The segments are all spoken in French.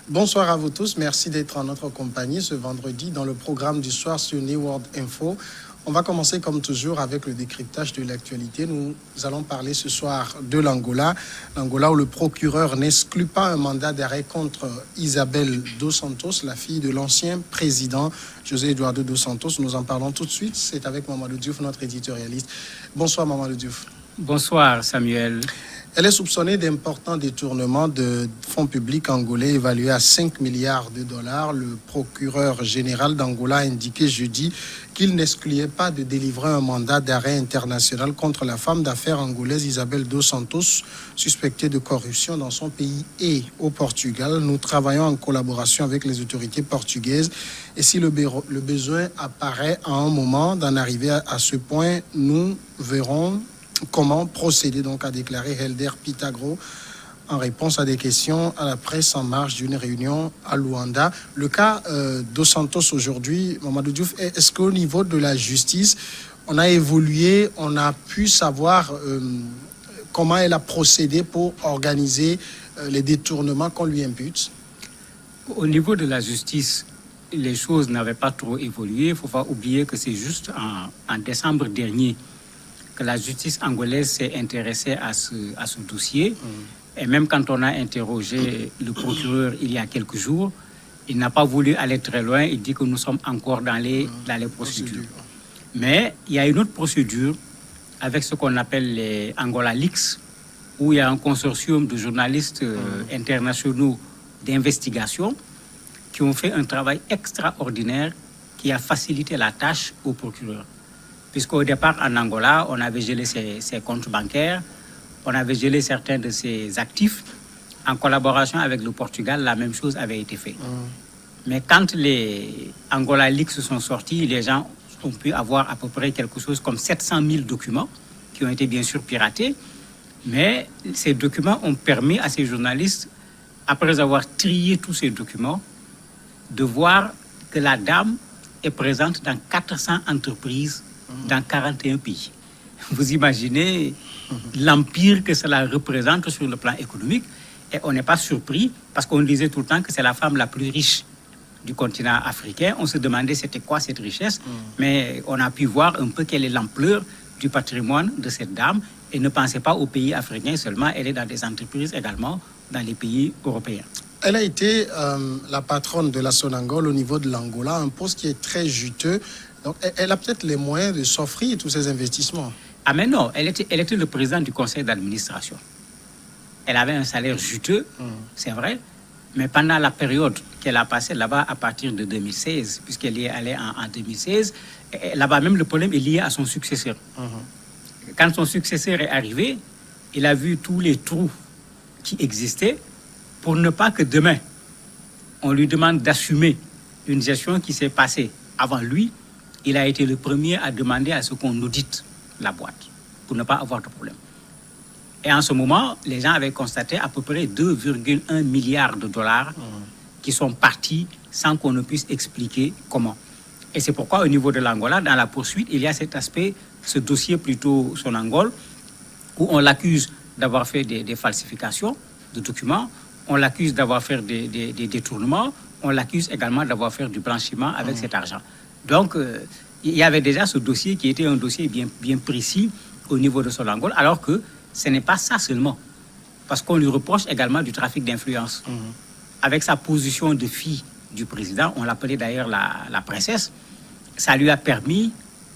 Bonsoir à vous tous, merci d'être en notre compagnie ce vendredi dans le programme du soir sur New World Info. On va commencer comme toujours avec le décryptage de l'actualité. Nous allons parler ce soir de l'Angola. L'Angola où le procureur n'exclut pas un mandat d'arrêt contre Isabel dos Santos, la fille de l'ancien président José Eduardo dos Santos. Nous en parlons tout de suite. C'est avec Mamadou Diouf, notre éditorialiste. Bonsoir Mamadou Diouf. Bonsoir Samuel. Elle est soupçonnée d'importants détournements de fonds publics angolais évalués à 5 milliards de dollars. Le procureur général d'Angola a indiqué jeudi qu'il n'excluait pas de délivrer un mandat d'arrêt international contre la femme d'affaires angolaise Isabel dos Santos, suspectée de corruption dans son pays et au Portugal. Nous travaillons en collaboration avec les autorités portugaises et si le besoin apparaît à un moment d'en arriver à ce point, nous verrons comment procéder, donc, a déclaré Helder Pitagro en réponse à des questions à la presse en marge d'une réunion à Luanda. Le cas dos Santos aujourd'hui, Mamadou Diouf, est-ce qu'au niveau de la justice, on a évolué, on a pu savoir comment elle a procédé pour organiser les détournements qu'on lui impute? Au niveau de la justice, les choses n'avaient pas trop évolué. Il ne faut pas oublier que c'est juste en décembre dernier que la justice angolaise s'est intéressée à ce dossier. Et même quand on a interrogé le procureur il y a quelques jours, il n'a pas voulu aller très loin. Il dit que nous sommes encore dans les procédures. Mais il y a une autre procédure avec ce qu'on appelle les Angola Leaks, où il y a un consortium de journalistes internationaux d'investigation qui ont fait un travail extraordinaire qui a facilité la tâche au procureur. Puisqu'au départ, en Angola, on avait gelé ses comptes bancaires, on avait gelé certains de ses actifs. En collaboration avec le Portugal, la même chose avait été faite. Mais quand les Angola Leaks sont sortis, les gens ont pu avoir à peu près quelque chose comme 700 000 documents qui ont été bien sûr piratés. Mais ces documents ont permis à ces journalistes, après avoir trié tous ces documents, de voir que la dame est présente dans 400 entreprises dans 41 pays. Vous imaginez l'empire que cela représente sur le plan économique. Et on n'est pas surpris parce qu'on disait tout le temps que c'est la femme la plus riche du continent africain. On se demandait c'était quoi cette richesse. Mais on a pu voir un peu quelle est l'ampleur du patrimoine de cette dame. Et ne pensez pas aux pays africains seulement, elle est dans des entreprises également dans les pays européens. Elle a été la patronne de la Sonangol au niveau de l'Angola, un poste qui est très juteux. Donc, elle a peut-être les moyens de s'offrir tous ces investissements. Ah mais non, elle était le président du conseil d'administration. Elle avait un salaire juteux, c'est vrai, mais pendant la période qu'elle a passée là-bas à partir de 2016, puisqu'elle y est allée en 2016, là-bas même le problème est lié à son successeur. Quand son successeur est arrivé, il a vu tous les trous qui existaient pour ne pas que demain, on lui demande d'assumer une gestion qui s'est passée avant lui. Il a été le premier à demander à ce qu'on audite la boîte pour ne pas avoir de problème. Et en ce moment, les gens avaient constaté à peu près 2,1 milliards de dollars qui sont partis sans qu'on ne puisse expliquer comment. Et c'est pourquoi au niveau de l'Angola, dans la poursuite, il y a cet aspect, ce dossier plutôt Sonangol, où on l'accuse d'avoir fait des falsifications de documents, on l'accuse d'avoir fait des détournements, on l'accuse également d'avoir fait du blanchiment avec cet argent. Donc, il y avait déjà ce dossier qui était un dossier bien précis au niveau de Sonangol, alors que ce n'est pas ça seulement. Parce qu'on lui reproche également du trafic d'influence. Avec sa position de fille du président, on l'appelait d'ailleurs la princesse, ça lui a permis,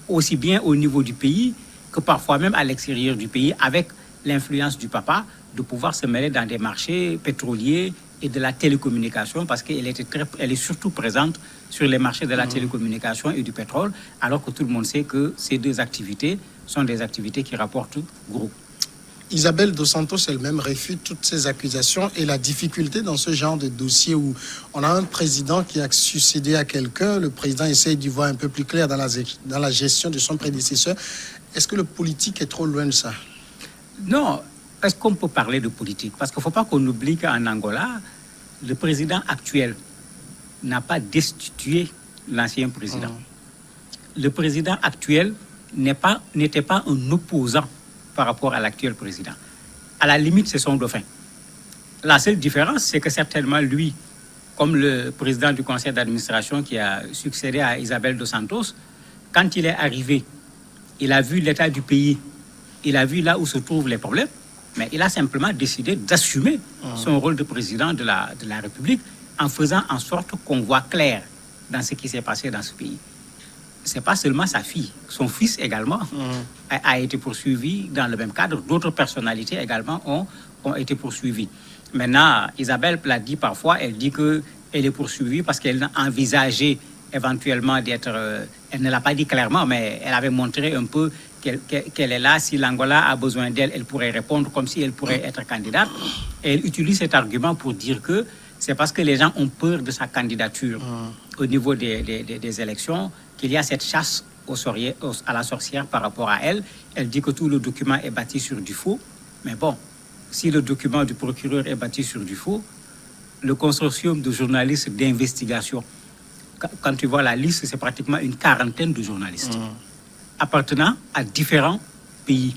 aussi bien au niveau du pays que parfois même à l'extérieur du pays, avec l'influence du papa, de pouvoir se mêler dans des marchés pétroliers et de la télécommunication, parce qu'elle est surtout présente sur les marchés de la télécommunication et du pétrole, alors que tout le monde sait que ces deux activités sont des activités qui rapportent gros. Isabel dos Santos elle-même réfute toutes ces accusations et la difficulté dans ce genre de dossier où on a un président qui a succédé à quelqu'un, le président essaie d'y voir un peu plus clair dans la gestion de son prédécesseur. Est-ce que le politique est trop loin de ça? Non. Est-ce qu'on peut parler de politique? Parce qu'il ne faut pas qu'on oublie qu'en Angola, le président actuel n'a pas destitué l'ancien président. Le président actuel n'était pas un opposant par rapport à l'actuel président. À la limite, c'est son dauphin. La seule différence, c'est que certainement lui, comme le président du conseil d'administration qui a succédé à Isabel dos Santos, quand il est arrivé, il a vu l'état du pays, il a vu là où se trouvent les problèmes, mais il a simplement décidé d'assumer son rôle de président de la République en faisant en sorte qu'on voit clair dans ce qui s'est passé dans ce pays. Ce n'est pas seulement sa fille, son fils également a été poursuivi dans le même cadre. D'autres personnalités également ont été poursuivies. Maintenant, Isabelle l'a dit parfois, elle dit qu'elle est poursuivie parce qu'elle a envisagé éventuellement d'être... elle ne l'a pas dit clairement, mais elle avait montré un peu qu'elle est là. Si l'Angola a besoin d'elle, elle pourrait répondre comme si elle pourrait être candidate. Et elle utilise cet argument pour dire que c'est parce que les gens ont peur de sa candidature au niveau des élections qu'il y a cette chasse à la sorcière par rapport à elle. Elle dit que tout le document est bâti sur du faux. Mais bon, si le document du procureur est bâti sur du faux, le consortium de journalistes d'investigation, quand tu vois la liste, c'est pratiquement une quarantaine de journalistes appartenant à différents pays.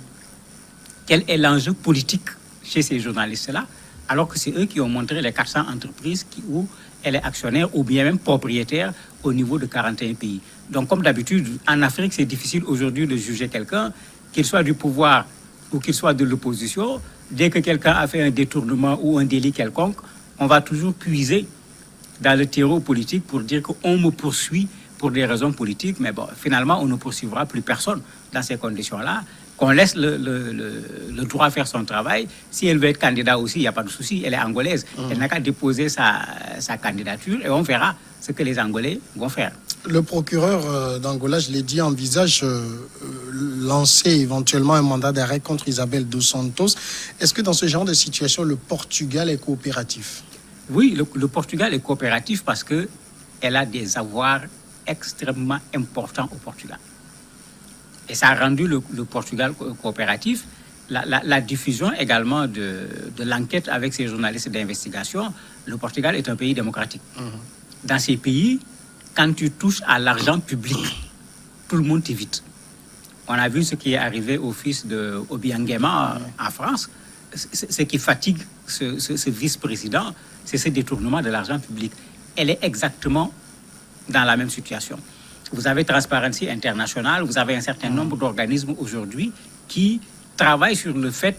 Quel est l'enjeu politique chez ces journalistes-là, alors que c'est eux qui ont montré les 400 entreprises où elle est actionnaire ou bien même propriétaire au niveau de 41 pays. Donc, comme d'habitude, en Afrique, c'est difficile aujourd'hui de juger quelqu'un, qu'il soit du pouvoir ou qu'il soit de l'opposition. Dès que quelqu'un a fait un détournement ou un délit quelconque, on va toujours puiser dans le terreau politique pour dire qu'on me poursuit pour des raisons politiques. Mais bon, finalement, on ne poursuivra plus personne dans ces conditions-là. Qu'on laisse le droit faire son travail. Si elle veut être candidat aussi, il n'y a pas de souci. Elle est angolaise. Elle n'a qu'à déposer sa candidature et on verra ce que les Angolais vont faire. Le procureur d'Angola, je l'ai dit, envisage lancer éventuellement un mandat d'arrêt contre Isabel dos Santos. Est-ce que dans ce genre de situation, le Portugal est coopératif? Oui, le Portugal est coopératif parce qu'elle a des avoirs extrêmement importants au Portugal. Et ça a rendu le Portugal coopératif. La diffusion également de l'enquête avec ces journalistes d'investigation, le Portugal est un pays démocratique. Dans ces pays, quand tu touches à l'argent public, tout le monde t'évite. On a vu ce qui est arrivé au fils de Obiangema en France. Ce qui fatigue ce vice-président, c'est ce détournement de l'argent public. Elle est exactement dans la même situation. Vous avez Transparency International, vous avez un certain nombre d'organismes aujourd'hui qui travaillent sur le fait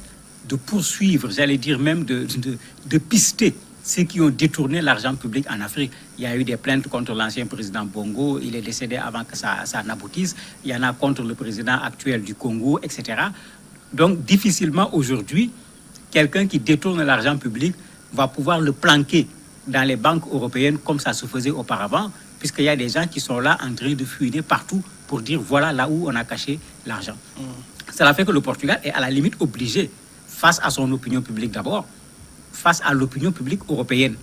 de poursuivre, j'allais dire même de pister ceux qui ont détourné l'argent public en Afrique. Il y a eu des plaintes contre l'ancien président Bongo, il est décédé avant que ça n'aboutisse. Il y en a contre le président actuel du Congo, etc. Donc, difficilement aujourd'hui, quelqu'un qui détourne l'argent public va pouvoir le planquer dans les banques européennes comme ça se faisait auparavant, puisqu'il y a des gens qui sont là en train de fuiter partout pour dire voilà là où on a caché l'argent. Cela fait que le Portugal est à la limite obligé, face à son opinion publique d'abord, face à l'opinion publique européenne,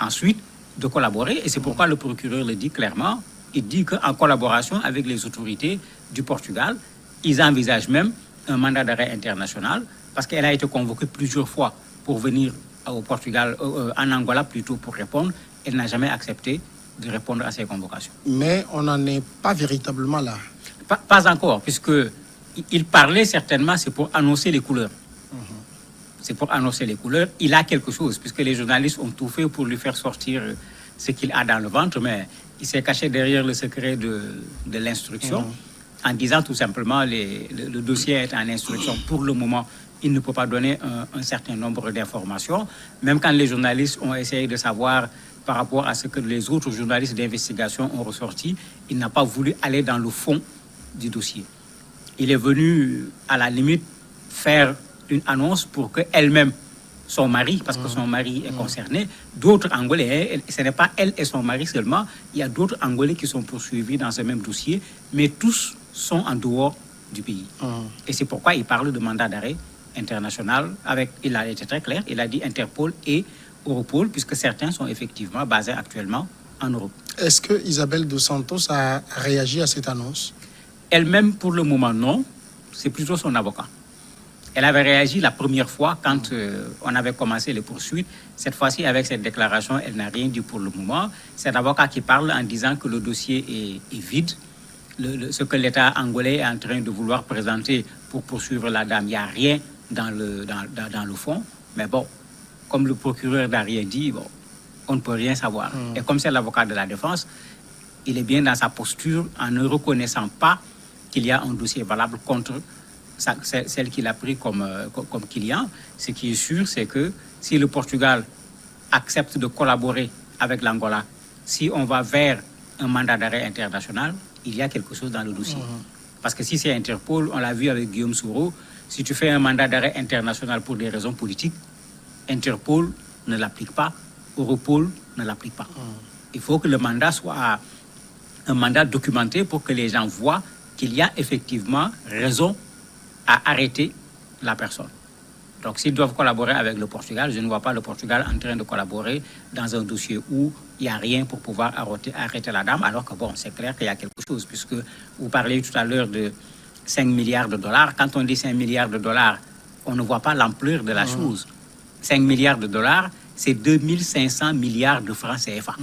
ensuite de collaborer. Et c'est pourquoi le procureur le dit clairement. Il dit qu'en collaboration avec les autorités du Portugal, ils envisagent même un mandat d'arrêt international, parce qu'elle a été convoquée plusieurs fois pour venir au Portugal, en Angola plutôt, pour répondre. Elle n'a jamais accepté de répondre à ces convocations. Mais on n'en est pas véritablement là. Pas encore, puisqu'il parlait certainement, c'est pour annoncer les couleurs. C'est pour annoncer les couleurs. Il a quelque chose, puisque les journalistes ont tout fait pour lui faire sortir ce qu'il a dans le ventre, mais il s'est caché derrière le secret de l'instruction, en disant tout simplement le dossier est en instruction. Pour le moment, il ne peut pas donner un certain nombre d'informations. Même quand les journalistes ont essayé de savoir par rapport à ce que les autres journalistes d'investigation ont ressorti, il n'a pas voulu aller dans le fond du dossier. Il est venu, à la limite, faire une annonce pour qu'elle-même, son mari, parce que son mari est concerné, d'autres Angolais, ce n'est pas elle et son mari seulement, il y a d'autres Angolais qui sont poursuivis dans ce même dossier, mais tous sont en dehors du pays. Et c'est pourquoi il parle de mandat d'arrêt international. Il a été très clair, il a dit Interpol et Europol, puisque certains sont effectivement basés actuellement en Europe. Est-ce que Isabel dos Santos a réagi à cette annonce? Elle-même, pour le moment, non. C'est plutôt son avocat. Elle avait réagi la première fois quand on avait commencé les poursuites. Cette fois-ci, avec cette déclaration, elle n'a rien dit pour le moment. C'est l'avocat qui parle en disant que le dossier est vide. Ce que l'État angolais est en train de vouloir présenter pour poursuivre la dame, il n'y a rien dans le fond. Mais bon, comme le procureur n'a rien dit, bon, on ne peut rien savoir. Et comme c'est l'avocat de la défense, il est bien dans sa posture en ne reconnaissant pas qu'il y a un dossier valable contre celle qu'il a pris comme client. Ce qui est sûr, c'est que si le Portugal accepte de collaborer avec l'Angola, si on va vers un mandat d'arrêt international, il y a quelque chose dans le dossier. Parce que si c'est Interpol, on l'a vu avec Guillaume Soro, si tu fais un mandat d'arrêt international pour des raisons politiques, Interpol ne l'applique pas, Europol ne l'applique pas. Il faut que le mandat soit un mandat documenté pour que les gens voient qu'il y a effectivement raison à arrêter la personne. Donc, s'ils doivent collaborer avec le Portugal, je ne vois pas le Portugal en train de collaborer dans un dossier où il n'y a rien pour pouvoir arrêter la dame, alors que bon, c'est clair qu'il y a quelque chose, puisque vous parliez tout à l'heure de 5 milliards de dollars. Quand on dit 5 milliards de dollars, on ne voit pas l'ampleur de la chose. 5 milliards de dollars, c'est 2500 milliards de francs CFA.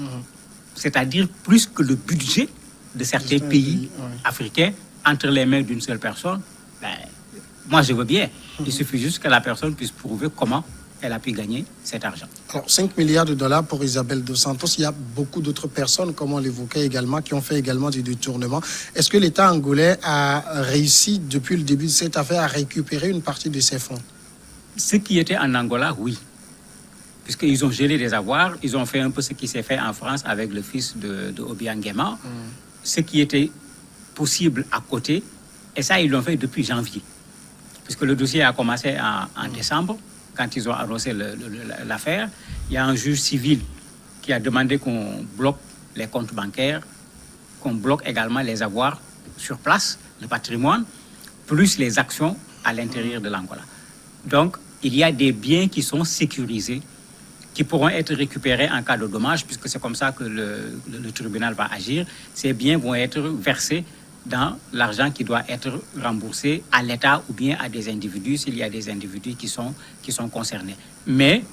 C'est-à-dire plus que le budget de certains pays africains entre les mains d'une seule personne. Ben, moi, je veux bien. Il suffit juste que la personne puisse prouver comment elle a pu gagner cet argent. Alors, 5 milliards de dollars pour Isabel Dos Santos. Il y a beaucoup d'autres personnes, comme on l'évoquait également, qui ont fait également du détournement. Est-ce que l'État angolais a réussi, depuis le début de cette affaire, à récupérer une partie de ces fonds? Ceux qui étaient en Angola, oui. Puisqu'ils ont gelé des avoirs, ils ont fait un peu ce qui s'est fait en France avec le fils de Obiang Nguema. Ce qui était possible à côté, et ça, ils l'ont fait depuis janvier. Puisque le dossier a commencé en décembre, quand ils ont annoncé l'affaire. Il y a un juge civil qui a demandé qu'on bloque les comptes bancaires, qu'on bloque également les avoirs sur place, le patrimoine, plus les actions à l'intérieur de l'Angola. Donc, il y a des biens qui sont sécurisés, qui pourront être récupérés en cas de dommage, puisque c'est comme ça que le tribunal va agir. Ces biens vont être versés dans l'argent qui doit être remboursé à l'État ou bien à des individus, s'il y a des individus qui sont concernés. Mais,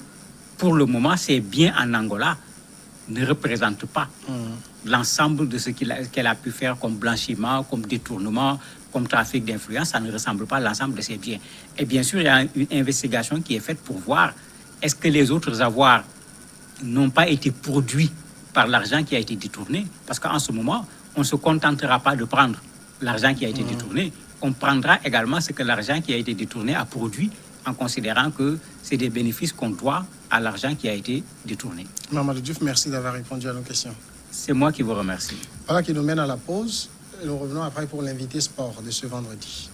pour le moment, ces biens en Angola ne représentent pas l'ensemble de ce qu'elle a pu faire comme blanchiment, comme détournement, comme trafic d'influence. Ça ne ressemble pas à l'ensemble de ces biens. Et bien sûr, il y a une investigation qui est faite pour voir est-ce que les autres avoirs n'ont pas été produits par l'argent qui a été détourné. Parce qu'en ce moment, on ne se contentera pas de prendre l'argent qui a été détourné. On prendra également ce que l'argent qui a été détourné a produit, en considérant que c'est des bénéfices qu'on doit à l'argent qui a été détourné. Mamadou Diouf, merci d'avoir répondu à nos questions. C'est moi qui vous remercie. Voilà qui nous mène à la pause. Nous revenons après pour l'invité sport de ce vendredi.